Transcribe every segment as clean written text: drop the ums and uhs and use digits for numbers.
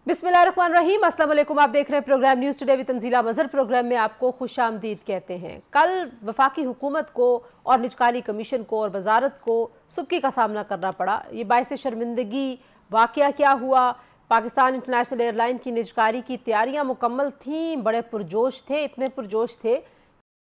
बिस्मिल्लाहिर्रहमानिर्रहीम, अस्सलाम वालेकुम। आप देख रहे हैं program news today with Tanzeela Mazhar. Program में आपको खुशामदीद कहते हैं। कल वफाकी हुकूमत को और निजकारी कमीशन को और वजारत को सुबकी का सामना करना पड़ा। ये बाइस शर्मिंदगी वाक़या क्या हुआ? पाकिस्तान इंटरनेशनल एयरलाइन की निजकारी की तैयारियाँ मुकम्मल थीं, बड़े पुरजोश थे, इतने पुरजोश थे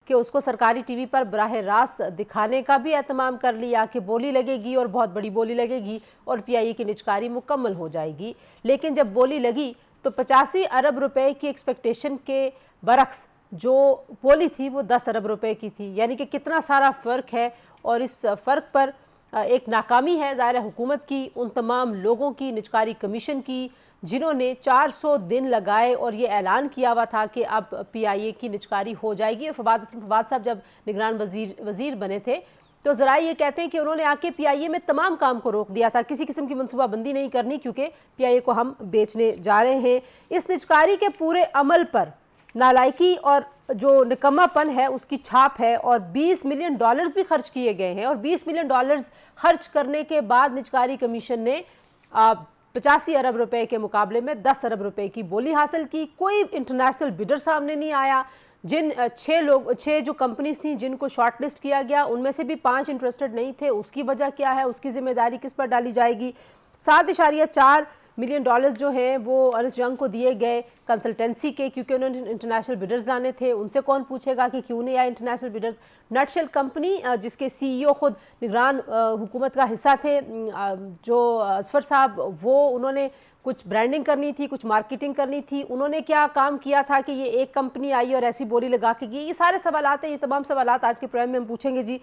कि उसको सरकारी टीवी पर बराह रास्त दिखाने का भी एहतमाम कर लिया कि बोली लगेगी और बहुत बड़ी बोली लगेगी और पीआईए की निजकारी मुकम्मल हो जाएगी। लेकिन जब बोली लगी तो 85 अरब रुपए की एक्सपेक्टेशन के बरक्स जो बोली थी वो 10 अरब रुपए की थी। यानी कि कितना सारा फ़र्क है और इस फ़र्क पर एक नाकामी है ज़ाहिर हुकूमत की, उन तमाम लोगों की, निजकारी कमीशन की, जिन्होंने 400 दिन लगाए और ये ऐलान किया हुआ था कि अब पीआईए की निजकारी हो जाएगी। और फवाद साहब जब निगरान वज़ीर बने थे तो ज़रा ये कहते हैं कि उन्होंने आके पीआईए में तमाम काम को रोक दिया था, किसी किस्म की मनसूबाबंदी नहीं करनी क्योंकि पीआईए को हम बेचने जा रहे हैं। इस निजकारी के पूरे अमल पर नालायकी और जो निकम्मापन है उसकी छाप है और $20 मिलियन भी खर्च किए गए हैं। और $20 मिलियन खर्च करने के बाद निजकारी कमीशन ने 85 अरब रुपए के मुकाबले में 10 अरब रुपए की बोली हासिल की। कोई इंटरनेशनल बिडर सामने नहीं आया। जिन छः जो कंपनीज थी जिनको शॉर्टलिस्ट किया गया उनमें से भी 5 इंटरेस्टेड नहीं थे। उसकी वजह क्या है, उसकी जिम्मेदारी किस पर डाली जाएगी? 7.4 मिलियन डॉलर्स जो हैं वो अर्नस्ट यंग को दिए गए कंसल्टेंसी के, क्योंकि उन्होंने इंटरनेशनल बिडर्स लाने थे। उनसे कौन पूछेगा कि क्यों नहीं आए इंटरनेशनल बिडर्स? नटशेल कंपनी जिसके सीईओ खुद निगरान हुकूमत का हिस्सा थे, जो असफर साहब, वो उन्होंने कुछ ब्रांडिंग करनी थी, कुछ मार्केटिंग करनी थी। उन्होंने क्या काम किया था कि ये एक कंपनी आई और ऐसी बोली लगा के गई? ये सारे सवालात हैं, ये तमाम सवालात आज के प्रोग्राम में हम पूछेंगे जी।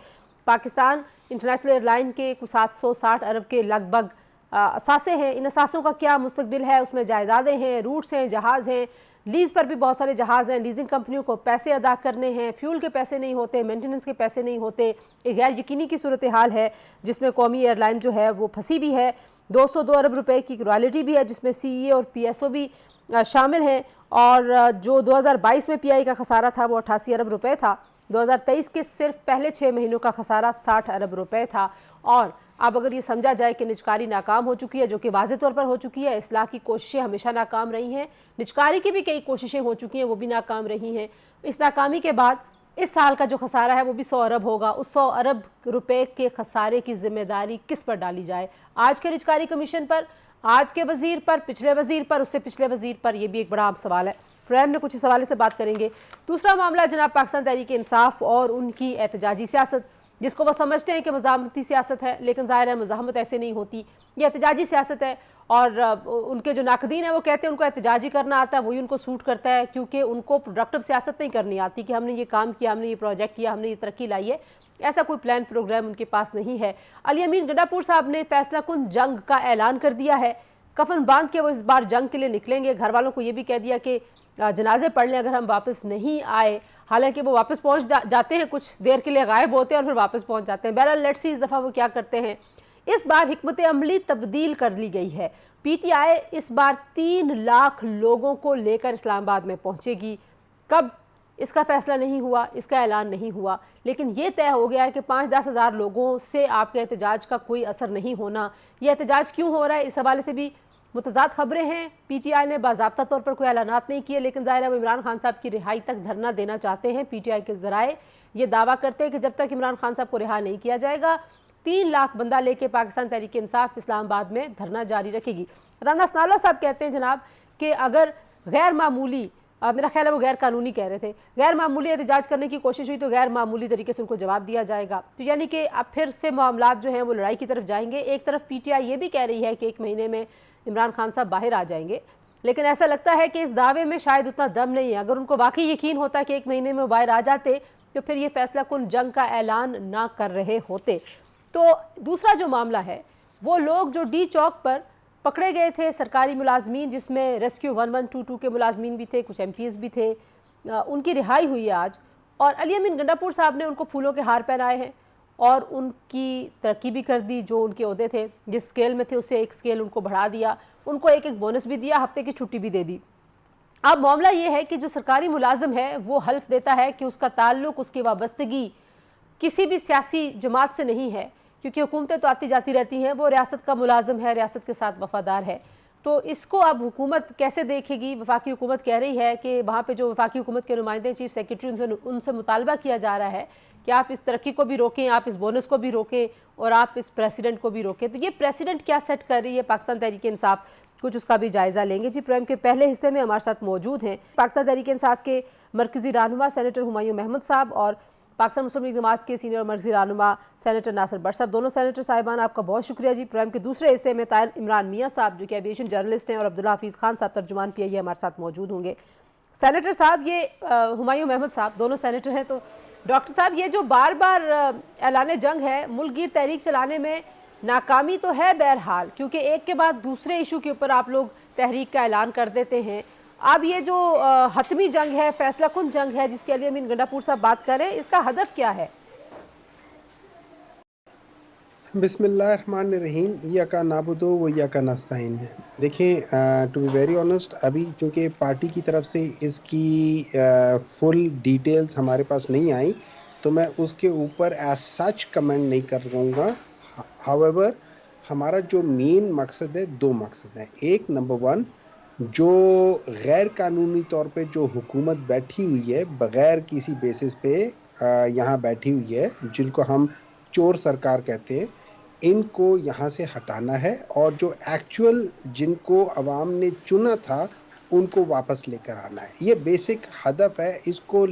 पाकिस्तान इंटरनेशनल एयरलाइन के कुछ 760 अरब के लगभग असासे हैं। इन असासों का क्या मुस्तकबिल है? उसमें जायदादें हैं, रूट्स हैं, जहाज़ हैं, लीज़ पर भी बहुत सारे जहाज़ हैं। लीजिंग कंपनियों को पैसे अदा करने हैं, फ्यूल के पैसे नहीं होते, मेंटेनेंस के पैसे नहीं होते। एक गैर यकीनी की सूरत हाल है जिसमें कौमी एयरलाइन जो है वो फंसी भी है। 202 अरब रुपए की रॉयल्टी भी है जिसमें सीईए और पीएसओ भी शामिल हैं। और जो 2022 में पीआई का खसारा था वो 88 अरब रुपए था। 2023 के सिर्फ पहले 6 महीनों का खसारा 60 अरब रुपए था। और अब अगर ये समझा जाए कि निजकारी नाकाम हो चुकी है, जो कि वाज़े तौर पर हो चुकी है, इस्लाह की कोशिशें हमेशा नाकाम रही हैं, निजकारी की भी कई कोशिशें हो चुकी हैं, वो भी नाकाम रही हैं। इस नाकामी के बाद इस साल का जो खसारा है वो भी 100 अरब होगा। उस 100 अरब रुपए के खसारे की जिम्मेदारी किस पर डाली जाए? आज के निजकारी कमीशन पर, आज के वज़ीर पर, पिछले वज़ीर पर, उससे पिछले वज़ीर पर? ये भी एक बड़ा सवाल है। प्रोग्राम में कुछ इस हवाले से बात करेंगे। दूसरा मामला जनाब पाकिस्तान तहरीक इंसाफ और उनकी एहतजाजी सियासत, जिसको वह समझते हैं कि मज़ाहमती सियासत है, लेकिन ज़ाहिर है मज़ाहमत ऐसे नहीं होती, ये एहतजाजी सियासत है। और उनके जो नाकदीन है वो कहते हैं उनको एहतजाजी करना आता है, वही उनको सूट करता है, क्योंकि उनको प्रोडक्टिव सियासत नहीं करनी आती कि हमने ये काम किया, हमने ये प्रोजेक्ट किया, हमने ये तरक्की लाई है। ऐसा कोई प्लान प्रोग्राम उनके पास नहीं है। अली अमीन गंडापुर साहब ने फैसला कुन जंग का ऐलान कर दिया है। कफन बांध के वो इस बार जंग के लिए निकलेंगे। घर वालों को ये भी कह दिया कि जनाजे पढ़ लें अगर हम वापस नहीं आए। हालांकि वो वापस पहुंच जाते हैं, कुछ देर के लिए गायब होते हैं और फिर वापस पहुंच जाते हैं। बहरहाल लेट्स सी इस दफ़ा वो क्या करते हैं। इस बार हिकमत अमली तब्दील कर ली गई है। पीटीआई इस बार 3 लाख लोगों को लेकर इस्लामाबाद में पहुंचेगी। कब, इसका फैसला नहीं हुआ, इसका ऐलान नहीं हुआ, लेकिन ये तय हो गया है कि 5-10 हज़ार लोगों से आपके एहतजाज का कोई असर नहीं होना। यह एहतजाज क्यों हो रहा है, इस हवाले से भी मुतज़ाद खबरें हैं। पीटीआई ने बाज़ाब्ता तौर पर कोई ऐलानात नहीं किए, लेकिन ज़ाहिर है वो इमरान खान साहब की रिहाई तक धरना देना चाहते हैं। पीटीआई के ज़राए ये दावा करते हैं कि जब तक इमरान खान साहब को रिहा नहीं किया जाएगा 3 लाख बंदा लेके पाकिस्तान तहरीक इंसाफ इस्लामाबाद में धरना जारी रखेगी। राना सनाउल्लाह साहब कहते हैं जनाब कि अगर गैर मामूली, मेरा ख्याल है वो गैर कानूनी कह रहे थे, गैर मामूली एहतजाज करने की कोशिश हुई तो गैर मामूली तरीके से उनको जवाब दिया जाएगा। तो यानी कि अब फिर से मामलात जो हैं वो लड़ाई की तरफ जाएंगे। एक तरफ पीटीआई ये भी कह रही है कि 1 महीने में इमरान खान साहब बाहर आ जाएंगे, लेकिन ऐसा लगता है कि इस दावे में शायद उतना दम नहीं है। अगर उनको वाकई यकीन होता कि 1 महीने में बाहर आ जाते तो फिर ये फैसला कुन जंग का ऐलान ना कर रहे होते। तो दूसरा जो मामला है वो लोग जो डी चौक पर पकड़े गए थे सरकारी मुलाजमीन, जिसमें रेस्क्यू 1122 के मुलाजमीन भी थे, कुछ एमपीज़ भी थे, उनकी रिहाई हुई है आज। और अली अमीन गंडापुर साहब ने उनको फूलों के हार पहनाए हैं और उनकी तरक्की भी कर दी। जो उनके ओहदे थे, जिस स्केल में थे उससे एक स्केल उनको बढ़ा दिया, उनको एक बोनस भी दिया, हफ्ते की छुट्टी भी दे दी। अब मामला ये है कि जो सरकारी मुलाजिम है वो हल्फ देता है कि उसका ताल्लुक, उसकी वाबस्तगी किसी भी सियासी जमात से नहीं है, क्योंकि हुकूमतें तो आती जाती रहती हैं, वो रियासत का मुलाजिम है, रियासत के साथ वफादार है। तो इसको अब हुकूमत कैसे देखेगी? वफाकी हुकूमत कह रही है कि वहाँ पे जो वफाकी हुकूमत के नुमाइंदे चीफ सेक्रेटरी उनसे मुतालबा किया जा रहा है कि आप इस तरक्की को भी रोकें, आप इस बोनस को भी रोकें और आप इस प्रेसिडेंट को भी रोकें। तो ये प्रेसिडेंट क्या सेट कर रही है पाकिस्तान तहरीक इंसाफ, कुछ उसका भी जायज़ा लेंगे। जी, प्रोग्राम के पहले हिस्से में हमारे साथ मौजूद हैं पाकिस्तान तहरीक इंसाफ के मरकज़ी रहनुमा सेनेटर हुमायूं महमूद साहब और पाकिस्तान मुस्लिम लीग नवाज़ के सीनियर मरकज़ी रहनुमा सेनेटर नासिर भट्ट साहब। दोनों सेनेटर साहिबान आपका बहुत शुक्रिया जी। प्रोग्राम के दूसरे हिस्से में तायल इमरान मियाँ साहब जो कि एविएशन जर्नलिस्ट हैं और अब्दुल्ला हफीज़ खान साहब तर्जुमान PIA हमारे साथ मौजूद होंगे। सेनेटर साहब, ये हुमायूं महमूद साहब दोनों सेनेटर हैं, तो डॉक्टर साहब ये जो बार बार ऐलान जंग है, मुल्क गिर तहरीक चलाने में नाकामी तो है बहरहाल, क्योंकि एक के बाद दूसरे इशू के ऊपर आप लोग तहरीक का ऐलान कर देते हैं। अब ये जो हतमी जंग है, फैसला कुन जंग है जिसके लिए अमीन गंडापुर साहब बात कर रहे हैं, इसका हदफ क्या है? बिस्मिल्लाहिर्रहमानिर्रहीम, इय्याका नाबुदु व इय्याका नस्तईन। देखिए, टू बी वेरी ऑनेस्ट, अभी चूँकि पार्टी की तरफ से इसकी फुल डिटेल्स हमारे पास नहीं आई, तो मैं उसके ऊपर एज सच कमेंट नहीं कर पाऊँगा। हाउएवर, हमारा जो मेन मकसद है, 2 मकसद हैं। एक, नंबर 1, जो गैर कानूनी तौर पे जो हुकूमत बैठी हुई है, बग़ैर किसी बेसिस पे यहाँ बैठी हुई है, जिनको हम चोर सरकार कहते हैं, इनको यहाँ से हटाना है और जो एक्चुअल जिनको अवाम ने चुना था उनको वापस लेकर आना है। ये बेसिक हदफ है। इसको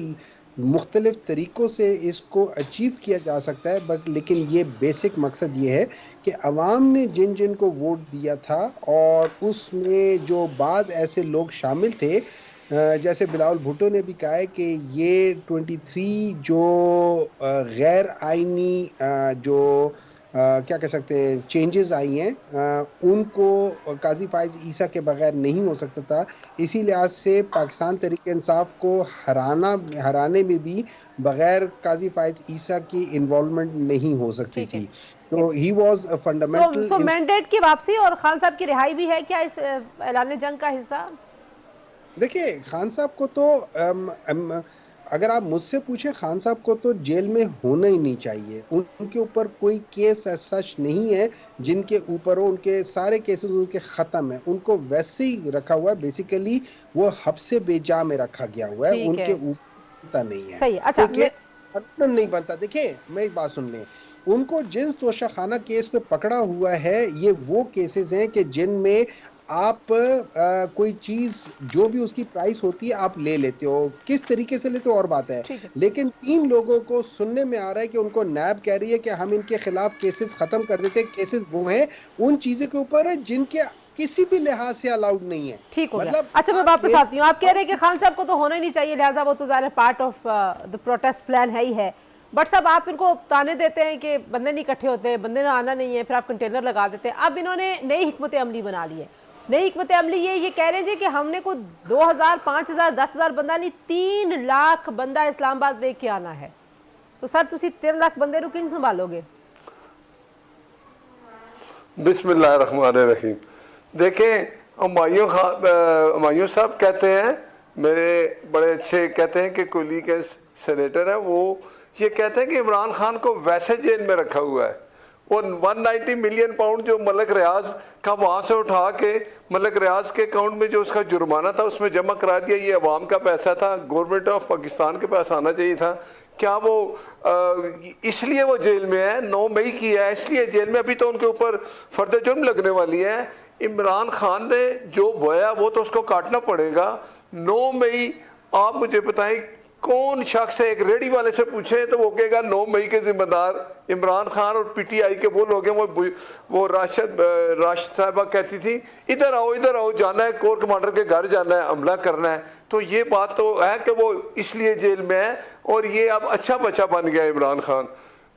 मुख्तलिफ तरीक़ों से इसको अचीव किया जा सकता है, बट लेकिन ये बेसिक मकसद ये है कि अवाम ने जिन जिन को वोट दिया था और उसमें जो बाज़ ऐसे लोग शामिल थे, जैसे बिलावल भुट्टो ने भी कहा है कि ये 23 जो गैर आइनी जो क्या कह सकते हैं चेंजेस आई हैं, उनको काजी फाइज ईसा के बगैर नहीं हो सकता था। इसी लिहाज से पाकिस्तान तहरीक इंसाफ को हराने में भी बगैर काजी फाइज ईसा की इन्वॉल्वमेंट नहीं हो सकती थी। तो he was a fundamental. So mandate की वापसी और खान साहब की रिहाई भी है क्या इस ऐलान जंग का हिस्सा? देखिए, खान साहब को तो अगर आप मुझसे पूछे, खान साहब को तो जेल में होना ही नहीं चाहिए। उनके ऊपर कोई केस सच नहीं है जिनके ऊपर हो, उनके सारे केसेस उनके ख़त्म है। उनको वैसे ही रखा हुआ है, बेसिकली वो हब्से बेजा में रखा गया हुआ है, उनके ऊपर नहीं है। सही है। अच्छा, नहीं बनता। देखिए, मेरी बात सुन लें, उनको जिन तोशाखाना केस पे पकड़ा हुआ है, ये वो केसेस हैं कि जिनमें आप कोई चीज जो भी उसकी प्राइस होती है आप ले लेते हो, किस तरीके से लेते हो और बात है। लेकिन 3 लोगों को सुनने में आ रहा है कि उनको नैब कह रही है कि हम इनके खिलाफ केसेस खत्म कर देते। केसेस वो हैं उन चीजों के ऊपर है जिनके किसी भी लिहाज से अलाउड नहीं है। ठीक हो गया। अच्छा, मैं वापस आती हूँ। आप कह रहे हैं कि खान साहब को तो होना ही नहीं चाहिए, लिहाजा वो तो ज़ाहिर part of the protest plan है ही है। बट साहब, आप इनको ताने देते हैं कि बंदे नहीं इकट्ठे होते, बंदे ने आना नहीं है, फिर आप कंटेनर लगा देते हैं। अब इन्होंने नई हिकमत अमली बना ली है। नई हिकमत अमली ये कह रहे हैं कि हमने को 2000, 5000, 10,000 बंदा नहीं, 3 लाख बंदा इस्लामाबाद लेके आना है। तो सर, तुसी 3 लाख बंदे को किन संभालोगे? बिस्मिल्लाहिर्रहमानिर्रहीम। देखें, हुमायूं साहब कहते हैं, मेरे बड़े अच्छे कहते हैं कि कोहली के सेनेटर हैं, वो ये कहते हैं कि इमरान खान को वैसे जेल में रखा हुआ है। वो 190 मिलियन पाउंड जो मलिक रियाज का वहाँ से उठा के मलिक रियाज के अकाउंट में जो उसका जुर्माना था उसमें जमा करा दिया। ये अवाम का पैसा था, गवर्नमेंट ऑफ पाकिस्तान के पास आना चाहिए था। क्या वो इसलिए वो जेल में है? 9 मई की है, इसलिए जेल में। अभी तो उनके ऊपर फर्द जुर्म लगने वाली है। इमरान खान ने जो बोया वो तो उसको काटना पड़ेगा। 9 मई, आप मुझे बताएं कौन शख्स है? एक रेडी वाले से पूछे तो वो कहेगा 9 मई के जिम्मेदार इमरान खान और PTI के वो लोग हैं। वो राशिद साहबा कहती थी इधर आओ, जाना है कोर कमांडर के घर जाना है, हमला करना है। तो ये बात तो है कि वो इसलिए जेल में है और ये अब अच्छा बच्चा बन गया इमरान खान।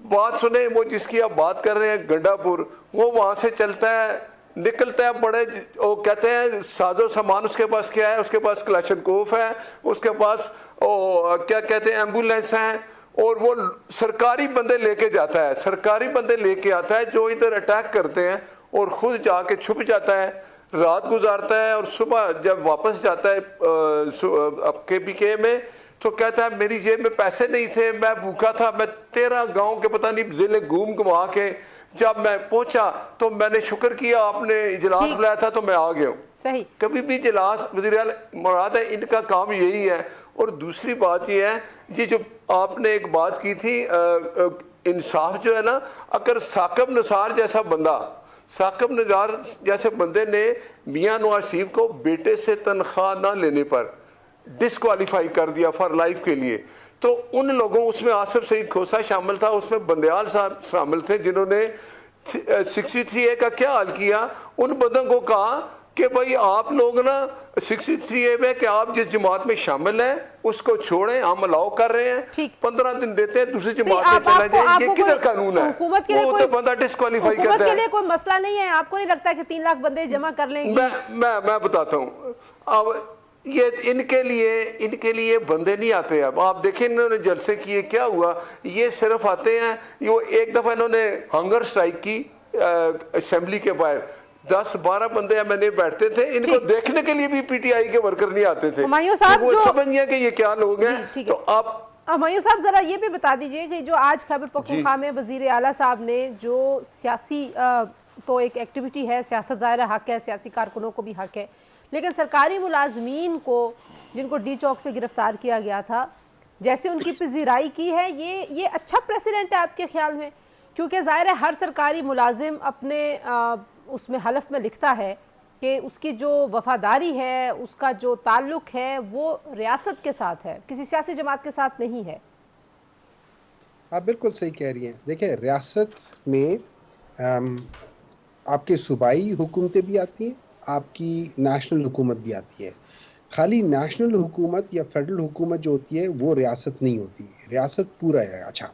बात सुने, वो जिसकी आप बात कर रहे हैं गंडापुर, वो वहाँ से चलता है, निकलता है, बड़े वो कहते हैं साजो सामान उसके पास क्या है? उसके पास क्लाशनकोफ है, उसके पास क्या कहते हैं एम्बुलेंस हैं, और वो सरकारी बंदे लेके जाता है, सरकारी बंदे लेके आता है जो इधर अटैक करते हैं, और खुद जाके छुप जाता है, रात गुजारता है, और सुबह जब वापस जाता है KPK में तो कहता है मेरी जेब में पैसे नहीं थे, मैं भूखा था, मैं 13 गांव के पता नहीं जिले घूम घुमा के जब मैं पहुंचा तो मैंने शुक्र किया, आपने इजलास ठीक। बुलाया था तो मैं आ गया हूँ। सही। कभी भी इजलास वज़ीर आला मुराद है, इनका काम यही है। और दूसरी बात ये है, ये जो आपने एक बात की थी इंसाफ जो है ना, अगर साकिब निसार जैसा बंदा, साकिब निसार जैसे बंदे ने मियां नवाज शरीफ को बेटे से तनख्वाह ना लेने पर डिस्क्वालीफाई कर दिया फॉर लाइफ के लिए, तो उन लोगों, उसमें आसिफ सईद खोसा शामिल था, उसमें बंदयाल साहब शामिल थे, जिन्होंने 63A का क्या हाल किया। उन बंदों को कहा कि भाई आप लोग ना 63A में कि आप जिस जमात में शामिल हैं उसको छोड़ें, हम अलाउ कर रहे हैं, ठीक। 15 दिन देते हैं, दूसरी See, जमात में चला जाए। ये किधर कानून है? हुकूमत के लिए वो कोई तो बंदा डिस्क्वालीफाई हुकूमत करता के है। लिए कोई मसला नहीं है? आपको नहीं लगता कि 3 लाख बंदे जमा कर लेंगे? मैं बताता हूँ। अब ये इनके लिए बंदे नहीं आते। अब आप देखें इन्होंने जलसे किए, क्या हुआ, ये सिर्फ आते हैं। ये एक दफा इन्होंने हंगर स्ट्राइक की असेंबली के बाहर, 10-12 बंदे मैंने बैठते थे, इनको देखने के लिए भी पीटीआई के वर्कर नहीं आते थे। हुमायूं साहब वो जो समझ गए कि ये क्या लोग हैं। ठीक तो है। आप हुमायूं साहब जरा ये भी बता दीजिए कि जो आज खैबर पख्तूनख्वा में वजीर आला साहब ने जो सियासी तो एक एक्टिविटी है, सियासत ज़ाहिर हक है, सियासी कारकुनों को भी हक है, लेकिन सरकारी मुलाजमीन को जिनको डी चौक से गिरफ्तार किया गया था, जैसे उनकी पजीराई की है, ये अच्छा प्रेसिडेंट है आपके ख्याल में? क्योंकि ज़ाहिर है हर सरकारी मुलाजिम अपने उसमें हलफ में लिखता है कि उसकी जो वफादारी है, उसका जो ताल्लुक़ है वो रियासत के साथ है, किसी सियासी जमात के साथ नहीं है। आप बिल्कुल सही कह रही हैं। देखिए, रियासत में आपके सूबाई हुकूमतें भी आती हैं, आपकी नेशनल हुकूमत भी आती है। खाली नेशनल हुकूमत या फेडरल हुकूमत जो होती है वो रियासत नहीं होती, रियासत पूरा है। अच्छा,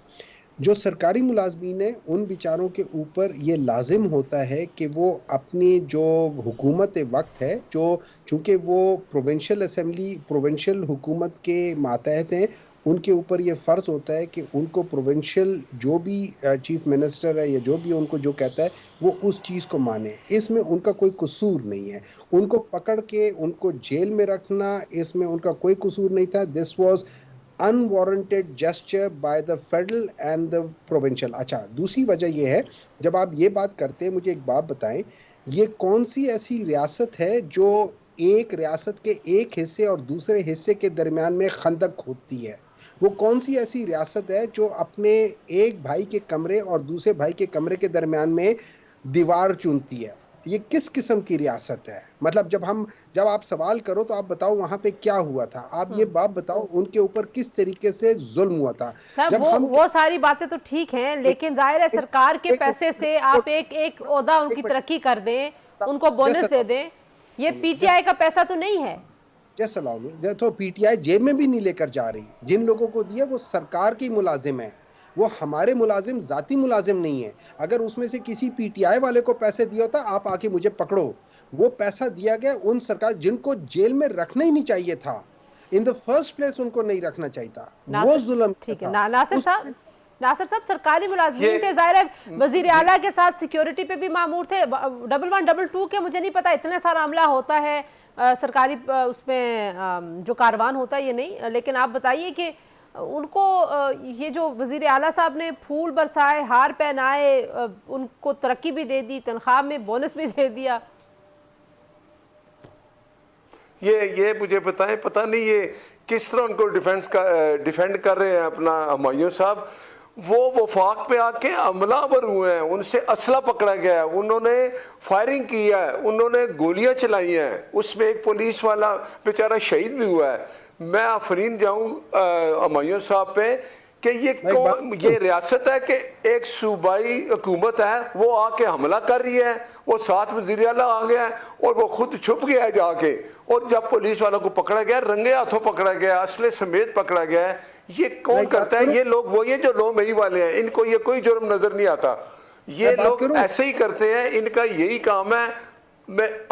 जो सरकारी मुलाजमीन हैं उन बेचारों के ऊपर ये लाजिम होता है कि वो अपनी जो हुकूमत वक्त है, जो चूँकि वो प्रोविंशियल असेंबली, प्रोविंशियल हुकूमत के मातहत हैं, उनके ऊपर ये फ़र्ज़ होता है कि उनको प्रोविंशियल जो भी चीफ मिनिस्टर है या जो भी उनको जो कहता है वो उस चीज़ को माने। इसमें उनका कोई कसूर नहीं है। उनको पकड़ के उनको जेल में रखना, इसमें उनका कोई कसूर नहीं था। This was unwarranted gesture by the federal and the provincial. अच्छा, दूसरी वजह यह है, जब आप ये बात करते हैं, मुझे एक बात बताएं, ये कौन सी ऐसी रियासत है जो एक रियासत के एक हिस्से और दूसरे हिस्से के दरमियान में खंदक होती है? वो कौन सी ऐसी रियासत है जो अपने एक भाई के कमरे और दूसरे भाई के कमरे के दरमियान में दीवार चुनती है? ये किस किस्म की रियासत है? मतलब जब आप सवाल करो तो आप बताओ वहां पे क्या हुआ था, आप ये बात बताओ उनके ऊपर किस तरीके से जुल्म हुआ था। सर जब वो सारी बातें तो ठीक हैं, लेकिन जाहिर है सरकार के पैसे से आप एक ओहदा उनकी तरक्की कर दें, उनको बोनस दे दें, ये पीटीआई का पैसा तो नहीं है। जैसा लाओ तो पीटीआई जेब में भी नहीं लेकर जा रही। जिन लोगों को दिया वो सरकार की मुलाजिम है, वो हमारे मुलाजिम जाती मुलाजिम नहीं है। अगर उसमें से किसी पीटीआई वाले को पैसे दिया होता, आप आके मुझे पकड़ो। वो पैसा दिया गया उन सरकार जिनको जेल में रखना ही नहीं चाहिए था, इन द फर्स्ट प्लेस उनको नहीं रखना चाहिए था, वो जुल्म। ठीक है नासिर साहब सरकारी मुलाजमीन थे, जाहिर है वजीर आला के साथ सिक्योरिटी पे भी मामूर थे। 1122 के मुझे नहीं पता इतने सारा अमला होता है सरकारी उसमें जो कारवान होता है, ये नहीं, लेकिन आप बताइए कि उनको ये जो वजीर आला साहब ने फूल बरसाए, हार पहनाए, उनको तरक्की भी दे दी, तनख्वाह में बोनस भी दे दिया, ये मुझे पता नहीं ये किस तरह उनको डिफेंड कर रहे हैं अपना हुमायूं साहब। वो वफाक पे आके हमलावर हुए हैं, उनसे असला पकड़ा गया है, उन्होंने फायरिंग की है, उन्होंने गोलियां चलाई हैं, उसमें एक पुलिस वाला बेचारा शहीद भी हुआ है। मैं आफरीन जाऊं हुमायूं साहब पे कि ये रियासत है कि एक सूबाई हुकूमत है, वो आके हमला कर रही है, वो साथ वज़ीर आला आ गया है और वो खुद छुप गया है जाके, और जब पुलिस वालों को पकड़ा गया, रंगे हाथों पकड़ा गया, असले समेत पकड़ा गया है। ये कौन करता है? ये लोग वो ये जो लो मई वाले हैं, इनको ये कोई जुर्म नजर नहीं आता। ये लोग ऐसे ही करते हैं, इनका यही काम है।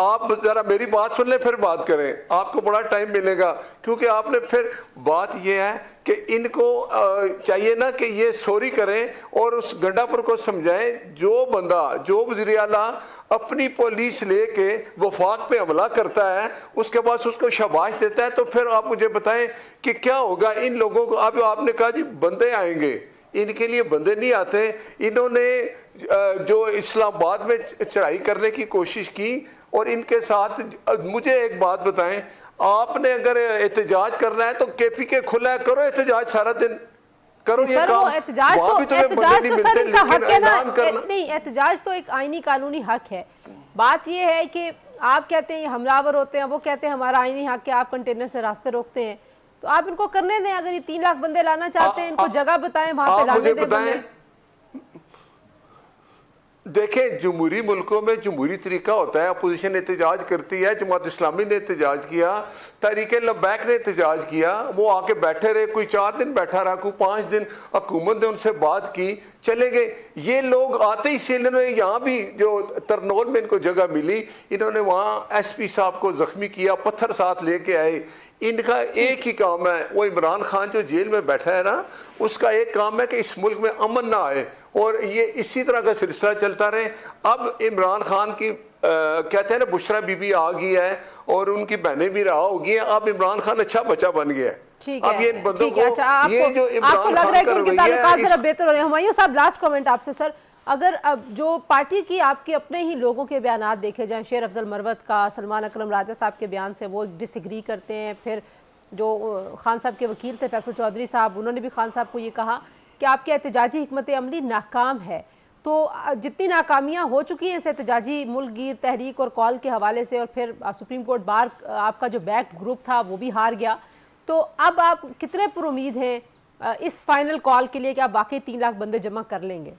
आप जरा मेरी बात सुन ले फिर बात करें, आपको बड़ा टाइम मिलेगा, क्योंकि आपने फिर बात ये है कि इनको चाहिए ना कि ये सॉरी करें और उस गंडापुर को समझाएं। जो बंदा, जो वज़ीर आला अपनी पुलिस लेके वफाक पे हमला करता है, उसके बाद उसको शाबाश देता है, तो फिर आप मुझे बताएं कि क्या होगा इन लोगों को। आपने कहा जी बंदे आएंगे, इनके लिए बंदे नहीं आते। इन्होंने जो इस्लामाबाद में चढ़ाई करने की कोशिश की। और इनके साथ मुझे एक बात बताएं, आपने अगर एहतजाज करना है तो KPK खुला है, करो एहतजाज सारा दिन, करो ये सर, काम। वो एहतजाज वहाँ भी तो तुम्हें बंदे नहीं सर मिलते, इनका हक लेकिन है ना। ऐलान करना नहीं, एहतजाज तो एक आईनी कानूनी हक है। बात ये है कि आप कहते हैं ये हमलावर होते हैं, वो कहते हैं हमारा आईनी हक है, आप कंटेनर से रास्ते रोकते हैं, तो आप इनको करने दें। अगर ये 3 लाख बंदे लाना चाहते हैं, इनको जगह बताएं, वहां पे आप लाने मुझे दें बताएं, बंदे। देखें जमहूरी मुल्कों में जमहूरी तरीका होता है, अपोजिशन एहतजाज करती है, जमात इस्लामी ने एहतजाज किया, तहरीक लब्बैक ने एहतजाज किया, वो आके बैठे रहे, कोई 4 दिन बैठा रहा, कोई 5 दिन, हुकूमत ने उनसे बात की, चले गए। ये लोग आते ही से इन्होंने यहाँ भी जो तरनौल में इनको जगह मिली, इन्होंने वहाँ SP साहब को जख्मी किया, पत्थर साथ लेके आए। इनका एक ही काम है, वो इमरान खान जो जेल में बैठा है ना, उसका एक काम है कि इस मुल्क में अमन ना आए, और ये इसी तरह का सिलसिला चलता रहे। अब इमरान खान की कहते हैं ना, बुशरा बीबी आ गई है और उनकी बहनें भी रहा होगी, अब इमरान खान अच्छा बच्चा बन गया है। ठीक अब है, ये इन बंदों को, अच्छा, ये जो आपको इमरान लग रहा है खान कि उनके कर रही ताल्लुकात जरा है, बेहतर हो रहे हैं। हुमायूं साहब, लास्ट कमेंट आपसे सर, अगर अब जो पार्टी की आपके अपने ही लोगों के बयान देखे जाएं, शेर अफजल मरवत का, सलमान अकरम राजा साहब के बयान से वो डिसएग्री करते हैं, फिर जो खान साहब के वकील थे फैसल चौधरी साहब, उन्होंने भी खान साहब को ये कहा कि आपकी एहतजाजी हिकमत अमली नाकाम है। तो जितनी नाकामियां हो चुकी हैं इस एहतजाजी मुल्क गिर तहरीक और कॉल के हवाले से, और फिर सुप्रीम कोर्ट बार आपका जो बैक्ड ग्रुप था वो भी हार गया, तो अब आप कितने पुरुमीद हैं इस फाइनल कॉल के लिए कि आप वाकई 3 लाख बंदे जमा कर लेंगे?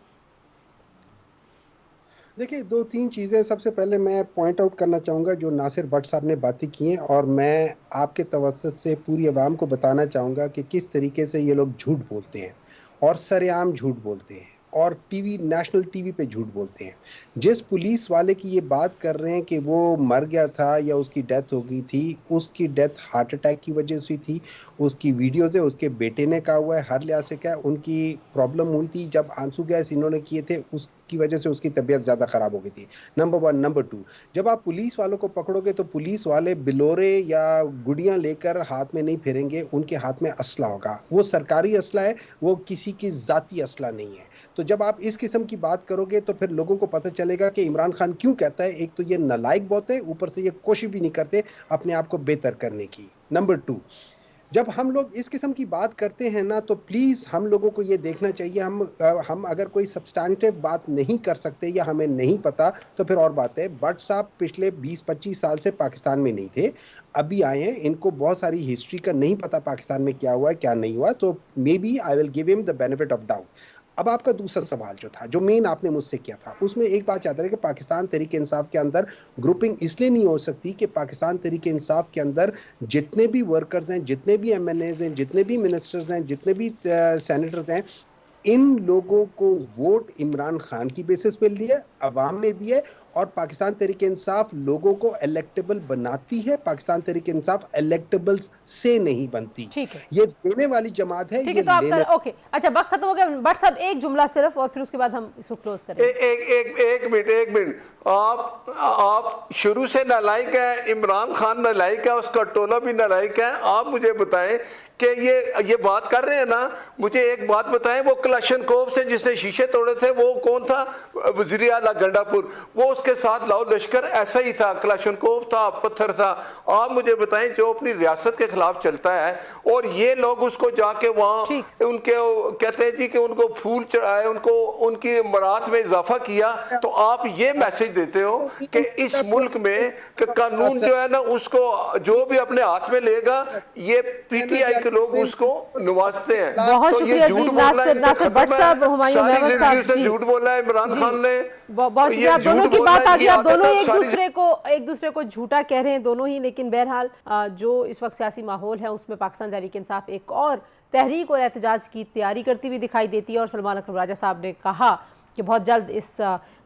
देखिए, 2-3 चीज़ें सबसे पहले मैं पॉइंट आउट करना चाहूँगा जो नासिर भट्ट साहब ने बातें की हैं, और मैं आपके तवज्जुह से पूरी आवाम को बताना चाहूँगा कि किस तरीके से ये लोग झूठ बोलते हैं और सरेआम झूठ बोलते हैं और नेशनल टीवी पे झूठ बोलते हैं। जिस पुलिस वाले की ये बात कर रहे हैं कि वो मर गया था या उसकी डेथ हो गई थी, उसकी डेथ हार्ट अटैक की वजह से हुई थी, उसकी वीडियोज़ है, उसके बेटे ने कहा हुआ है, हर लिहाज से क्या उनकी प्रॉब्लम हुई थी जब आंसू गैस इन्होंने किए थे, उसकी वजह से उसकी तबीयत ज़्यादा ख़राब हो गई थी, नंबर 1। नंबर 2, जब आप पुलिस वालों को पकड़ोगे तो पुलिस वाले बिलोरे या गुड़ियाँ लेकर हाथ में नहीं फेरेंगे, उनके हाथ में असला होगा। वो सरकारी असला है, वो किसी की ज़ाती असला नहीं है। तो जब आप इस किस्म की बात करोगे तो फिर लोगों को पता चलेगा कि इमरान खान क्यों कहता है, एक तो ये नालायक बहुत है, ऊपर से ये कोशिश भी नहीं करते अपने आप को बेहतर करने की। नंबर 2, जब हम लोग इस किस्म की बात करते हैं ना, तो प्लीज़ हम लोगों को ये देखना चाहिए, हम अगर कोई सब्सटैंटिव बात नहीं कर सकते या हमें नहीं पता तो फिर और बात है। भट्ट साहब पिछले 20-25 साल से पाकिस्तान में नहीं थे, अभी आए हैं, इनको बहुत सारी हिस्ट्री का नहीं पता पाकिस्तान में क्या हुआ क्या नहीं हुआ, तो maybe I will give him the benefit of doubt. अब आपका दूसरा सवाल जो था, जो मेन आपने मुझसे किया था, उसमें एक बात याद रहे कि पाकिस्तान तहरीक इंसाफ के अंदर ग्रुपिंग इसलिए नहीं हो सकती कि पाकिस्तान तहरीक इंसाफ के अंदर जितने भी वर्कर्स हैं, जितने भी MNAs हैं, जितने भी मिनिस्टर्स हैं, जितने भी सेनेटर्स हैं, इन लोगों को वोट इमरान खान की बेसिस पे लिए अवाम ने दिए, और पाकिस्तान तहरीक इंसाफ लोगों को इलेक्टेबल बनाती है, पाकिस्तान तहरीक इंसाफ इलेक्टेबल्स से नहीं बनती। ठीक है, ये देने वाली जमात है, ठीक ये है, तो आप लेने। ओके, अच्छा, वक्त खत्म हो गया। बट साहब एक जुमला सिर्फ, और फिर उसके बाद हम इसको क्लोज करेंगे। एक मिनट, आप शुरू से नालायक है, इमरान खान नालायक है, उसका टोला भी नालायक है। आप मुझे बताएं कि ये बात कर रहे हैं ना, मुझे एक बात बताएं, वो क्लाशनकोव से जिसने शीशे तोड़े थे वो कौन था? वज़ीर आला गंडापुर, वो उसके साथ लाओ लश्कर ऐसा ही था, क्लाशनकोव था, पत्थर था। आप मुझे बताएं, जो अपनी रियासत के खिलाफ चलता है और ये लोग उसको जाके वहाँ उनके कहते हैं जी कि उनको फूल चढ़ाए, उनको उनकी मरात में इजाफा किया, तो आप ये मैसेज देते हो कि इस मुल्क में कि कानून जो है ना, उसको जो भी अपने हाथ में लेगा, ये PTI के लोग उसको नवाजते हैं। बहुत शुक्रिया जी, नासिर भट्ट साहब, हुमायूं अहमद साहब जी, झूठ बोला है इमरान खान ने। बहुत शुक्रिया। आप दोनों की बात आ गई, आप दोनों एक दूसरे को झूठा कह रहे हैं दोनों ही, लेकिन बहरहाल जो इस वक्त सियासी माहौल है उसमें पाकिस्तान तहरीक इंसाफ एक और तहरीक और एहतजाज की तैयारी करती हुई दिखाई देती है, और सलमान अकरम राजा साहब ने कहा कि बहुत जल्द इस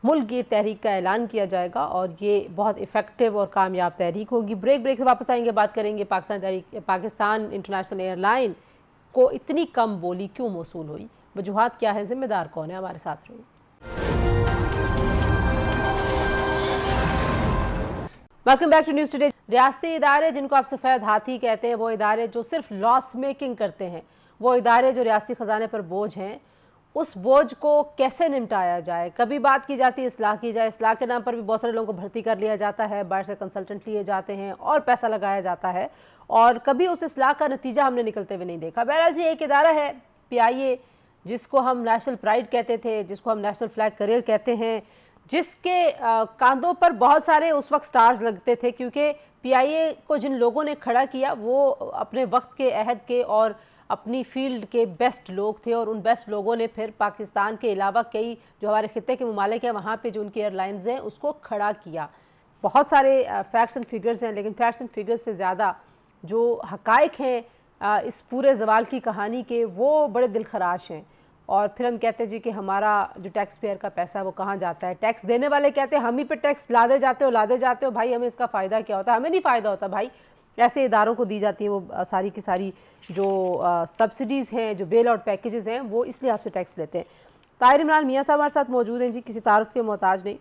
मुल्क गिर तहरीक का ऐलान किया जाएगा और ये बहुत इफेक्टिव और कामयाब तहरीक होगी। ब्रेक से वापस आएंगे, बात करेंगे पाकिस्तान इंटरनेशनल एयरलाइन को इतनी कम बोली क्यों मौसूल हुई, वजूहात क्या है, जिम्मेदार कौन है। हमारे साथ रहिए। Welcome back to news today. रियासती इदारे जिनको आप सफ़ेद हाथी कहते हैं, वो इदारे जो सिर्फ लॉस मेकिंग करते हैं, वो इदारे जो रियासती ख़जाने पर बोझ हैं, उस बोझ को कैसे निपटाया जाए। कभी बात की जाती है इस्लाह की जाए, इस्लाह के नाम पर भी बहुत सारे लोगों को भर्ती कर लिया जाता है, बाहर से कंसल्टेंट लिए जाते हैं और पैसा लगाया जाता है, और कभी उस इस्लाह का नतीजा हमने निकलते हुए नहीं देखा। बहरहाल जी, एक इदारा है PIA, जिसको हम नेशनल प्राइड कहते थे, जिसको हम नेशनल फ्लैग करियर कहते हैं, जिसके कांधों पर बहुत सारे उस वक्त स्टार्स लगते थे, क्योंकि PIA को जिन लोगों ने खड़ा किया वो अपने वक्त के अहद के और अपनी फील्ड के बेस्ट लोग थे, और उन बेस्ट लोगों ने फिर पाकिस्तान के अलावा कई जो हमारे खित्ते के ममालिक हैं वहाँ पे जो उनकी एयरलाइंस हैं उसको खड़ा किया। बहुत सारे फैक्ट्स एंड फिगर्स हैं, लेकिन फैक्ट्स एंड फिगर्स से ज़्यादा जो हकाइक हैं इस पूरे जवाल की कहानी के, वो बड़े दिलखराश हैं। और फिर हम कहते हैं जी कि हमारा जो टैक्स पेयर का पैसा है वो कहाँ जाता है। टैक्स देने वाले कहते हैं हम ही पे टैक्स लादे जाते हो भाई, हमें इसका फ़ायदा क्या होता है? हमें नहीं फ़ायदा होता भाई। ऐसे इदारों को दी जाती हैं वो सारी की सारी जो सब्सिडीज़ हैं, जो बेल आउट पैकेजेस हैं, वो इसलिए आपसे टैक्स लेते हैं। ताहिर इमरान मियाँ साहब हमारे साथ मौजूद हैं जी, किसी तारुफ के मोहताज नहीं,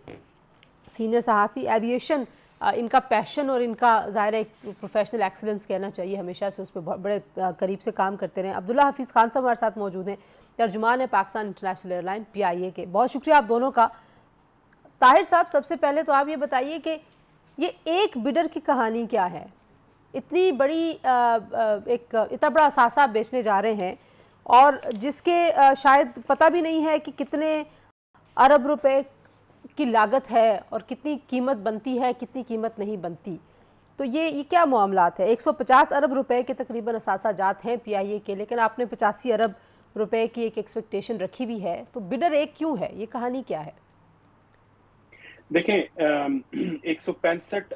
सीनियर सहाफ़ी। एविएशन इनका पैशन और इनका ज़ाहिर एक प्रोफेशनल एक्सीलेंस कहना चाहिए, हमेशा से उस पर बड़े करीब से काम करते रहे। अब्दुल्ला हफीज़ खान साहब हमारे साथ मौजूद हैं, तर्जुमान है पाकिस्तान इंटरनेशनल एयरलाइन PIA के। बहुत शुक्रिया आप दोनों का। ताहिर साहब, सबसे पहले तो आप ये बताइए कि ये एक बिडर की कहानी क्या है? इतनी बड़ी इतना बड़ा असासा बेचने जा रहे हैं और जिसके शायद पता भी नहीं है कि कितने अरब रुपए की लागत है और कितनी कीमत बनती है, कितनी कीमत नहीं बनती। तो ये क्या मामलात है? 150 अरब रुपए के तकरीबन असासा जात हैं PIA के, लेकिन आपने 85 अरब रुपए की एक एक्सपेक्टेशन रखी हुई है, तो बिडर एक क्यों है? ये कहानी क्या है? देखें, 165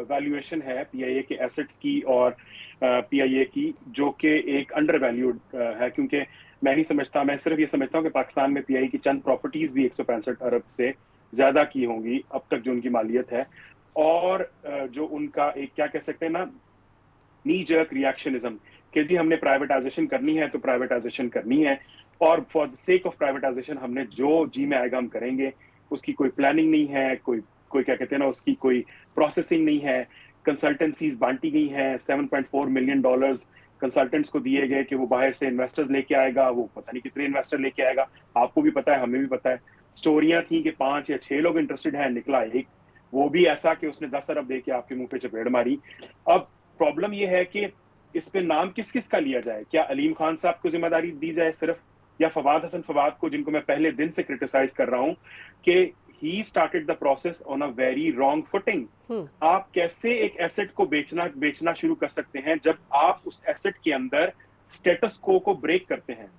वैल्यूएशन है PIA के एसेट्स की और PIA की, जो कि एक अंडर वैल्यूड है, क्योंकि मैं नहीं समझता, मैं सिर्फ ये समझता हूँ कि पाकिस्तान में PIA की चंद प्रॉपर्टीज भी 165 अरब से ज्यादा की होंगी अब तक जो उनकी मालियत है। और जो उनका एक क्या कह सकते हैं ना, नी जर्क रिएक्शनिज्म कि जी हमने प्राइवेटाइजेशन करनी है तो प्राइवेटाइजेशन करनी है, और for the sake of privatisation हमने जो जी में आएगा हम करेंगे। उसकी कोई प्लानिंग नहीं है, कोई क्या कहते हैं ना, उसकी कोई प्रोसेसिंग नहीं है। कंसल्टेंसीज बांटी गई हैं, $7.4 मिलियन कंसल्टेंट्स को दिए गए कि वो बाहर से इन्वेस्टर्स लेके आएगा, वो पता नहीं कितने इन्वेस्टर लेके आएगा, आपको भी पता है, हमें भी पता है। स्टोरियां थी कि 5 या 6 लोग इंटरेस्टेड हैं, निकला एक, वो भी ऐसा कि उसने 10 अरब दे के आपके मुंह पे चपेड़ मारी। अब प्रॉब्लम ये है कि इस पे नाम किस किस का लिया जाए? क्या अलीम खान साहब को जिम्मेदारी दी जाए सिर्फ, या फवाद हसन फवाद को, जिनको मैं पहले दिन से क्रिटिसाइज कर रहा हूं कि he started the process on a very wrong footing। आप कैसे एक एसेट को बेचना शुरू कर सकते हैं जब आप उस एसेट के अंदर स्टेटस को ब्रेक करते हैं?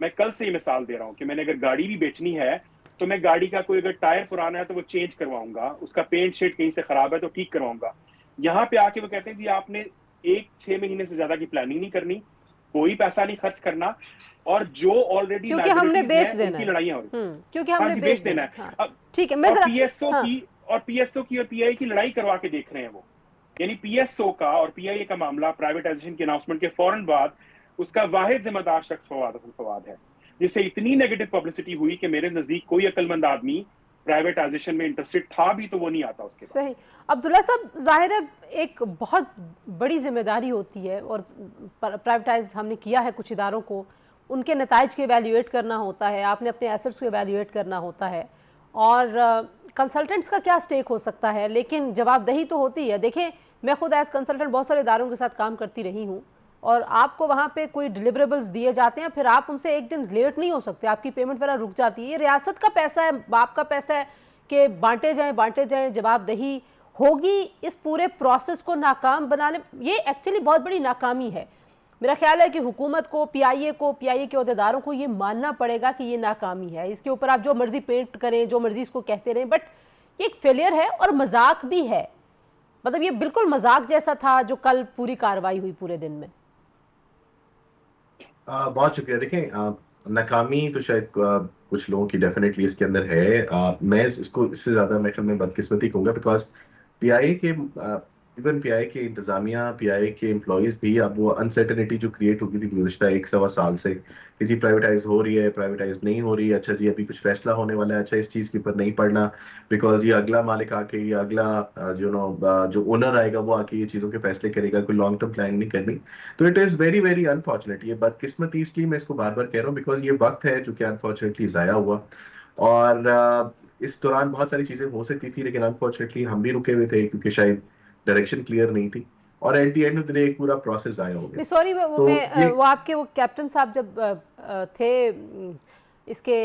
मैं कल से ही मिसाल दे रहा हूं कि मैंने अगर गाड़ी भी बेचनी है तो मैं गाड़ी का कोई अगर टायर पुराना है तो वो चेंज करवाऊंगा, उसका पेंट शेड कहीं से खराब है तो ठीक करवाऊंगा। यहाँ पे आके वो कहते हैं जी आपने 6 महीने से ज्यादा की प्लानिंग नहीं करनी, कोई पैसा नहीं खर्च करना, और जो ऑलरेडी क्योंकि हमने बेच देना है, लड़ाइयां हो रही, क्योंकि हमने बेच देना है। अब ठीक है, मैं जरा PSO की और PIA की लड़ाई करवा के देख रहे हैं वो। यानी PSO का और PIA का मामला प्राइवेटाइजेशन के अनाउंसमेंट के फौरन बाद उसका वाहिद जिम्मेदार शख्स फवाद हसन फवाद है, जिससे इतनी नेगेटिव पब्लिसिटी हुई कि मेरे नजदीक कोई अक्लमंद आदमी प्राइवेटाइजेशन में इंटरेस्टेड था भी तो वो नहीं आता उसके बाद। सही। अब्दुल्ला साहब, जाहिर है एक बहुत बड़ी जिम्मेदारी होती है, और प्राइवेटाइज हमने किया है कुछ इदारों को, उनके नताइज को एवेल्यूएट करना होता है, आपने अपने एसेट्स को एवेल्यूएट करना होता है, और कंसल्टेंट्स का क्या स्टेक हो सकता है, लेकिन जवाबदेही तो होती है। देखें, मैं खुद एज कंसल्टेंट बहुत सारे इदारों के साथ काम करती रही हूँ, और आपको वहाँ पे कोई डिलीवरेबल्स दिए जाते हैं, फिर आप उनसे एक दिन लेट नहीं हो सकते, आपकी पेमेंट वगैरह रुक जाती है। ये रियासत का पैसा है, बाप का पैसा है कि बांटे जाएं, जवाबदेही होगी। इस पूरे प्रोसेस को नाकाम बनाने, ये एक्चुअली बहुत बड़ी नाकामी है। मेरा ख्याल है कि हुकूमत को, PIA के अहदेदारों को ये मानना पड़ेगा कि ये नाकामी है। इसके ऊपर आप जो मर्जी पेंट करें, जो मर्जी इसको कहते रहें, बट ये एक फेलियर है और मजाक भी है। मतलब ये बिल्कुल मजाक जैसा था जो कल पूरी कार्रवाई हुई पूरे दिन में। बहुत शुक्रिया। देखें, नाकामी तो शायद कुछ लोगों की डेफिनेटली इसके अंदर है। मैं इसको इससे ज्यादा मैं बदकिस्मती कहूंगा, बिकॉज PIA के इवन पीआई के इंतजामिया, पीआई के एम्प्लॉयज भी, अब वो अनसर्टेनिटी जो क्रिएट हो गई थी गुज़िश्ता 1 सवा साल से कि जी प्राइवेटाइज हो रही है, प्राइवेटाइज नहीं हो रही है, अच्छा जी अभी कुछ फैसला होने वाला है, अच्छा इस चीज़ के ऊपर नहीं पड़ना बिकॉज ये अगला मालिक आके, ये अगला जो ओनर आएगा वो आके ये चीज़ों के फैसले करेगा, कोई लॉन्ग टर्म प्लान नहीं करनी। तो it is very very unfortunate, ये बदकिस्मती इसलिए मैं इसको बार बार कह रहा हूँ बिकॉज ये वक्त है जो कि अनफॉर्चुनेटली ज़ाया हुआ। और इस दौरान बहुत सारी चीजें हो सकती थी, लेकिन अनफॉर्चुनेटली हम भी रुके हुए थे क्योंकि शायद डायरेक्शन क्लियर नहीं थी, और at the end of the day एक पूरा प्रोसेस आया हो नहीं गया। सॉरी, तो ये वो आपके वो कैप्टन साहब जब थे इसके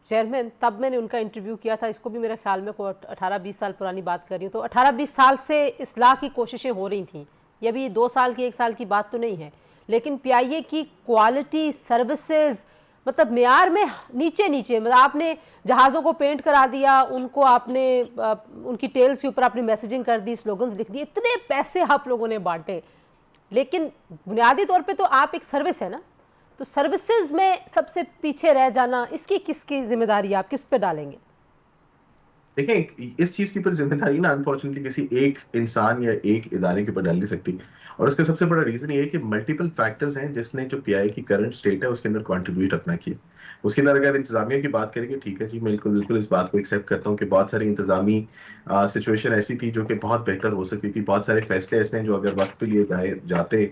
चेयरमैन, तब मैंने उनका इंटरव्यू किया था। इसको भी मेरे ख्याल में को 18-20 साल पुरानी बात कर रही हूँ, तो 18-20 साल से इस्लाह की कोशिशें हो रही थी। ये भी 2 साल की 1 साल की बात तो नहीं है, लेकिन पीआईए की क्वालिटी सर्विसेज मतलब मेयार में नीचे नीचे, मतलब आपने जहाज़ों को पेंट करा दिया, उनको आपने उनकी टेल्स के ऊपर आपने मैसेजिंग कर दी, स्लोगन्स लिख दिए, इतने पैसे आप लोगों ने बांटे, लेकिन बुनियादी तौर पे तो आप एक सर्विस है ना, तो सर्विसेज में सबसे पीछे रह जाना, इसकी किसकी जिम्मेदारी आप किस पे डालेंगे? देखें, इस चीज की ऊपर जिम्मेदारी ना अनफॉर्चुनेटली किसी एक इंसान या एक इदारे के ऊपर डाल नहीं सकती, और उसका सबसे बड़ा रीजन ये है कि मल्टीपल फैक्टर्स हैं जिसने जो पीआई की करंट स्टेट है उसके अंदर कंट्रीब्यूट अपना किया। उसके अंदर अगर इंतजामिया की बात करेंगे, ठीक है जी, बिल्कुल बिल्कुल इस बात को एक्सेप्ट करता हूँ कि बहुत सारी इंतजामी सिचुएशन ऐसी थी जो कि बहुत बेहतर हो सकती थी, बहुत सारे फैसले ऐसे हैं जो अगर वक्त पे लिए जाते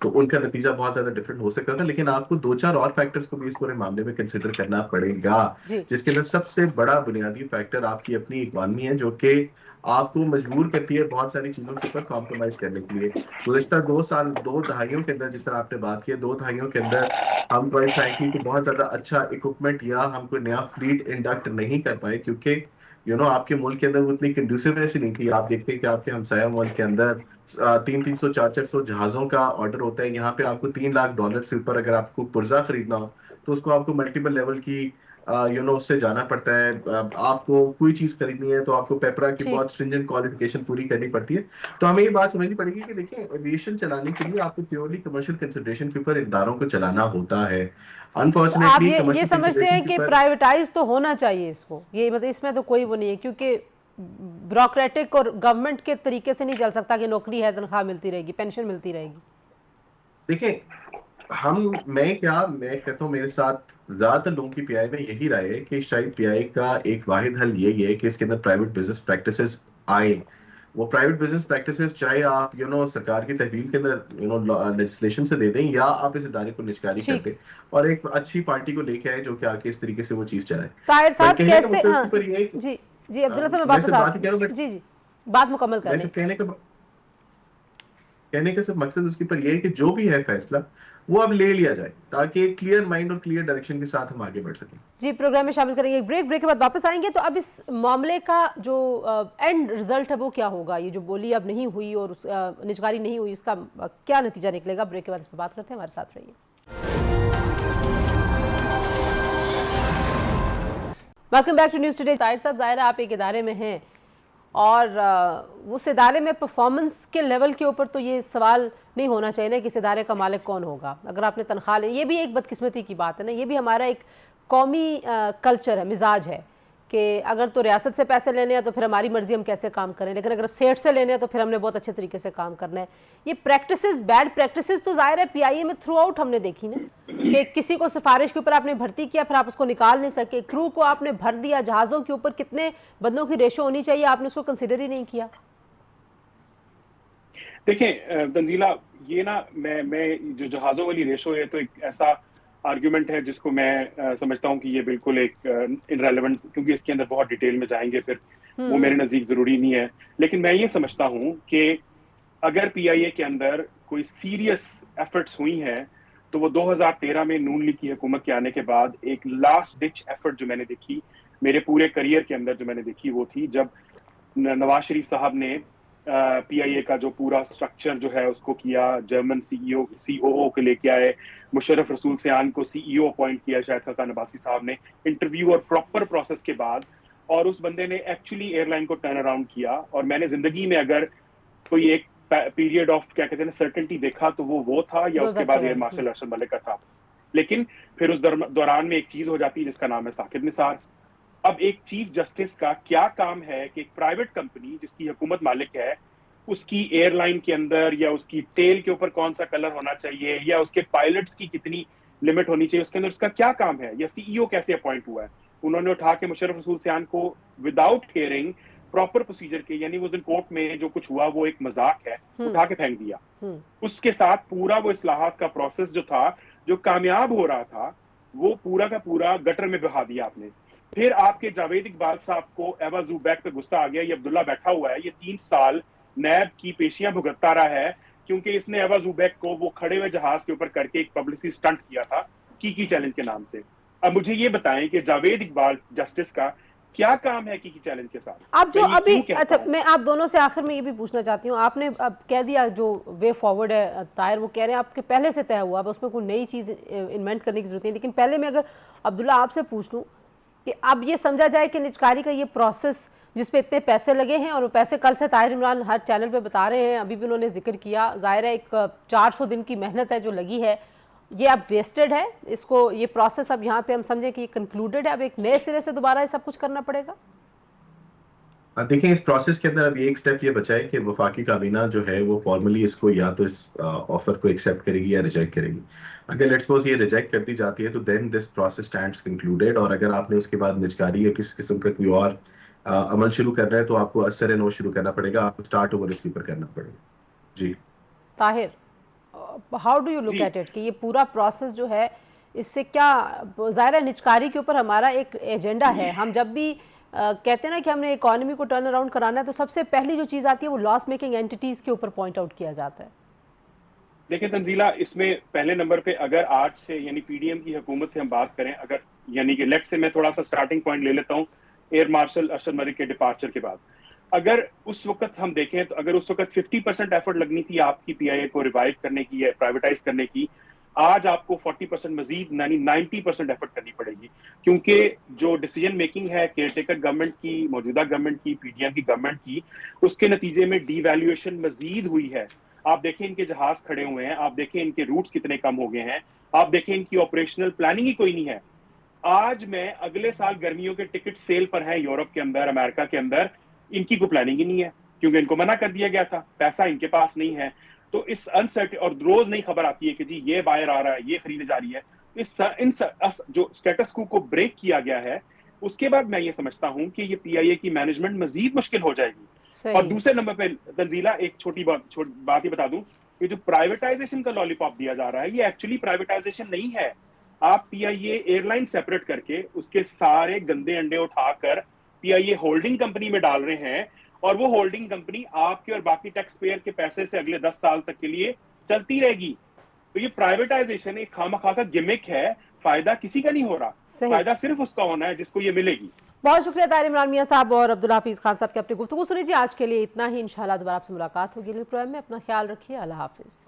तो उनका नतीजा बहुत ज्यादा डिफरेंट हो सकता था, लेकिन आपको 2-4 और फैक्टर्स को भी इस पूरे मामले में कंसिडर करना पड़ेगा, जी जिसके अंदर सबसे बड़ा बुनियादी फैक्टर आपकी अपनी इकॉनमी है, जो कि आपको मजबूर करती है बहुत सारी चीजों के ऊपर कॉम्प्रोमाइज करने के लिए। गुज़िश्ता 2 साल, 2 दहाइयों के अंदर, जिस तरह आपने बात की है, 2 दहाइयों के अंदर हम क्वाइट फ्रैंकली को बहुत ज्यादा अच्छा इक्विपमेंट या हम कोई नया फ्लीट इंडक्ट नहीं कर पाए, क्योंकि आपके मुल्क के अंदर वो इतनी कंड्यूसिवनेस ही नहीं थी। आप देखते हैं कि आपके हमसाया मुल्क के अंदर 300-300, 400-400 जहाजों का ऑर्डर होता है। यहाँ पे आपको $3 लाख से ऊपर अगर आपको पुर्जा खरीदना हो तो उसको आपको मल्टीपल लेवल की उससे जाना पड़ता है। आपको कोई चीज खरीदनी है तो आपको पेपरा की ठीक। बहुत स्ट्रिंजेंट क्वालिफिकेशन पूरी करनी पड़ती है। तो हमें ये बात समझनी पड़ेगी कि देखिए, एविएशन चलाने के लिए आपको प्योरली कमर्शियल कंसिडरेशन के ऊपर इदारों को चलाना होता है। तो आप अनफॉर्चुनेटली ये कमर्शियल समझते कंसिडरेशन हैं के कि ऊपर प्राइवेटाइज तो होना चाहिए इसको, ये मतलब इसमें तो कोई वो नहीं है, क्योंकि ब्यूरोक्रेटिक और गवर्नमेंट के तरीके से नहीं चल सकता कि नौकरी है, तनख्वाह मिलती रहेगी, पेंशन मिलती रहेगी। देखिए, मैं कहता हूँ, मेरे साथ ज्यादातर लोगों की पीआई में यही राय है कि शायद पीआई का एक वाहिद हल यही है कि इसके अंदर प्राइवेट बिजनेस प्रैक्टिसेस आए। वो प्राइवेट बिजनेस प्रैक्टिसेस चाहे आप सरकार की तहवील के अंदर लेजिस्लेशन से दे दें, या आप इस इदारे को निष्कारी कर ठीक। दें और एक अच्छी पार्टी को लेके आए जो कि आके इस तरीके से वो चीज चलाए। ताहिर बट साहब कहने का कैसे, मतलब हाँ इसके ऊपर ये है कि जी जी अब्दुल्ला साहब, मैं मैं वापस सिर्फ बात ही कह रहा हूँ, जी जी बात मुकम्मल कर मैं लें। सिर्फ कहने का सिर्फ मकसद उसके ऊपर ये है कि जो भी है फैसला वो अब ले लिया जाए, ताकि एक क्लियर माइंड और क्लियर डायरेक्शन के साथ हम आगे बढ़ सकें। जी प्रोग्राम में शामिल करेंगे, एक ब्रेक के बाद वापस आएंगे। तो अब इस मामले का जो एंड रिजल्ट है वो क्या होगा? ये जो बोली अब नहीं हुई और निजगारी नहीं हुई, इसका क्या नतीजा निकलेगा? ब्रेक के बाद इस पर बात करते हैं, हमारे साथ रहिए। Welcome back to news today. Tahir sahab, ज़ाहिर है आप एक इदारे में हैं और उस इदारे में परफॉर्मेंस के लेवल के ऊपर तो ये सवाल नहीं होना चाहिए ना कि इस इदारे का मालिक कौन होगा। अगर आपने तनख्वाह ले, ये भी एक बदकिस्मती की बात है ना, ये भी हमारा एक कौमी कल्चर है, मिजाज है कि अगर तो रियासत से पैसे लेने हैं तो फिर हमारी मर्जी हम कैसे काम करें, लेकिन अगर सेठ से लेने हैं तो फिर हमने बहुत अच्छे तरीके से काम करना है। ये प्रैक्टिसेस, बैड प्रैक्टिसेस तो ज़ाहिर है पीआईए में थ्रू आउट हमने देखी ना, कि किसी को सिफारिश के ऊपर आपने भर्ती किया, फिर आप उसको निकाल नहीं सके, क्रू को आपने भर दिया, जहाज़ों के ऊपर कितने बंदों की रेशो होनी चाहिए आपने उसको कंसिडर ही नहीं किया। देखिए तंजीला, ये ना मैं जो जहाज़ों वाली रेशो है तो एक ऐसा आर्ग्यूमेंट है जिसको मैं समझता हूँ कि ये बिल्कुल एक इनरेलेवेंट, क्योंकि इसके अंदर बहुत डिटेल में जाएंगे फिर वो मेरे नज़दीक ज़रूरी नहीं है। लेकिन मैं ये समझता हूँ कि अगर पीआईए के अंदर कोई सीरियस एफर्ट्स हुई हैं तो वो 2013 में नून लीग की हुकूमत के आने के बाद एक लास्ट डिच एफर्ट जो मैंने देखी मेरे पूरे करियर के अंदर, जो मैंने देखी वो थी जब नवाज शरीफ साहब ने पीआईए का जो पूरा स्ट्रक्चर जो है उसको किया, जर्मन सीओओ को लेके आए, मुशर्रफ रसूल सियान को सीईओ अपॉइंट किया शाहिद खान अब्बासी साहब ने, इंटरव्यू और प्रॉपर प्रोसेस के बाद, और उस बंदे ने एक्चुअली एयरलाइन को टर्न अराउंड किया। और मैंने जिंदगी में अगर कोई एक पीरियड ऑफ क्या कहते हैं सर्टेनिटी देखा तो वो था, या उसके बाद एयर मार्शल अरशद मलिक का था। लेकिन फिर उस दौरान में एक चीज हो जाती है जिसका नाम है साकिब निसार। अब एक चीफ जस्टिस का क्या काम है कि एक प्राइवेट कंपनी जिसकी हुकूमत मालिक है उसकी एयरलाइन के अंदर या उसकी टेल के ऊपर कौन सा कलर होना चाहिए या उसके पायलट्स की कितनी लिमिट होनी चाहिए, उसके अंदर उसका क्या काम है, या सीईओ कैसे अपॉइंट हुआ है। उन्होंने उठा के मुशर्रफ रसूल सियान को विदाउट हियरिंग प्रॉपर प्रोसीजर के, यानी उस दिन कोर्ट में जो कुछ हुआ वो एक मजाक है, उठा के फेंक दिया। उसके साथ पूरा वो इस्लाहात का प्रोसेस जो था, जो कामयाब हो रहा था, वो पूरा का पूरा गटर में बहा दिया आपने। फिर आपके जावेद इकबाल साहब को एवा ज़ुबैक पे गुस्सा आ गया, ये अब्दुल्ला बैठा हुआ है, ये 3 साल नैब की पेशियां भुगतता रहा है क्योंकि इसने एवा ज़ुबैक को वो खड़े हुए जहाज के ऊपर करके एक पब्लिसिटी स्टंट किया था की चैलेंज के नाम से। अब मुझे ये बताएं कि जावेद इकबाल जस्टिस का क्या काम है की चैलेंज के साथ। आप जो मैं ये अभी क्यों कहता अच्छा, हूं? मैं आप दोनों से आखिर में ये भी पूछना चाहती हूँ, आपने अब कह दिया जो वे फॉरवर्ड है ताहिर, वो कह रहे हैं आपके पहले से तय हुआ, अब उसमें कोई नई चीज़ इन्वेंट करने की जरूरत नहीं। लेकिन पहले मैं अगर अब्दुल्ला आपसे पूछ लूँ कि अब ये समझा जाए कि निजकारी का ये प्रोसेस जिस पे इतने पैसे लगे हैं, और वो पैसे कल से ताहिर इमरान हर चैनल पे बता रहे हैं, अभी भी उन्होंने जिक्र किया, ज़ाहिर है एक 400 दिन की मेहनत है जो लगी है, ये अब वेस्टेड है, इसको ये प्रोसेस अब यहाँ पे हम समझें कि ये कंक्लूडेड है, अब एक नए सिरे से दोबारा ये सब कुछ करना पड़ेगा। देखिए, इस प्रोसेस के अंदर अब एक स्टेप ये बचा है कि वफाकी काबीना जो है वो फॉर्मली इसको या तो इस ऑफर को एक्सेप्ट करेगी या रिजेक्ट करेगी। अगर लेट्स सपोज ये रिजेक्ट करती जाती है तो then this process stands concluded, और अगर आपने उसके बाद निजकारी या किस किस्म का कोई और अमल शुरू करना है तो आपको असर नो शुरू करना पड़ेगा, आपको स्टार्ट ओवर इसके ऊपर करना पड़ेगा। जी Tahir, how do you look at it कि ये पूरा प्रोसेस जो है इससे क्या, ज़ाहिर है निजकारी के ऊपर हमारा एक एजेंडा है, हम जब भी कहते हैं ना कि हमने इकोनॉमी को टर्न अराउंड कराना है तो सबसे पहली जो चीज़ आती है वो लॉस मेकिंग एंटिटीज़ के ऊपर पॉइंट आउट किया जाता है। देखिए तंजीला, इसमें पहले नंबर पे अगर आज से यानी पीडीएम की हुकूमत से हम बात करें, अगर यानी कि लेट से मैं थोड़ा सा स्टार्टिंग पॉइंट ले लेता हूँ एयर मार्शल अरशद मलिक के डिपार्चर के बाद, अगर उस वक्त हम देखें तो अगर उस वक्त 50% एफर्ट लगनी थी आपकी पीआईए को रिवाइव करने की या प्राइवेटाइज करने की, आज आपको 40% मजीद यानी 90% एफर्ट करनी पड़ेगी, क्योंकि जो डिसीजन मेकिंग है केयरटेकर गवर्नमेंट की, मौजूदा गवर्नमेंट की, पीडीएम की गवर्नमेंट की, उसके नतीजे में डीवैल्यूएशन मजीद हुई है। आप देखें इनके जहाज खड़े हुए हैं, आप देखें इनके रूट्स कितने कम हो गए हैं, आप देखें इनकी ऑपरेशनल प्लानिंग ही कोई नहीं है। आज मैं अगले साल गर्मियों के टिकट सेल पर है यूरोप के अंदर, अमेरिका के अंदर, इनकी कोई प्लानिंग ही नहीं है क्योंकि इनको मना कर दिया गया था, पैसा इनके पास नहीं है। तो इस अनसर्ट और रोज नई खबर आती है कि जी ये बायर आ रहा है, ये खरीदे जा रही है, जो स्टेटस को ब्रेक किया गया है, उसके बाद मैं ये समझता हूं कि ये पीआईए की मैनेजमेंट मजीद मुश्किल हो जाएगी। और दूसरे नंबर पे तंजीला एक छोटी बात ही बता दूं, ये जो प्राइवेटाइजेशन का लॉलीपॉप दिया जा रहा है ये एक्चुअली प्राइवेटाइजेशन नहीं है। आप पीआईए एयरलाइन सेपरेट करके उसके सारे गंदे अंडे उठाकर पीआईए होल्डिंग कंपनी में डाल रहे हैं, और वो होल्डिंग कंपनी आपके और बाकी टैक्स पेयर के पैसे से अगले 10 साल तक के लिए चलती रहेगी। तो ये प्राइवेटाइजेशन एक खामखा का गिमिक है, फायदा किसी का नहीं हो रहा, फायदा सिर्फ उसका होना है जिसको ये मिलेगी। बहुत शुक्रिया ताहिर इमरान मियां साहब और अब्दुल हाफिज खान साहब की अपनी गुफ्तगू सुनी जी। आज के लिए इतना ही, इंशाल्लाह दोबारा आपसे मुलाकात होगी अगले प्रोग्राम में। अपना ख्याल रखिए, अल्लाह हाफिज।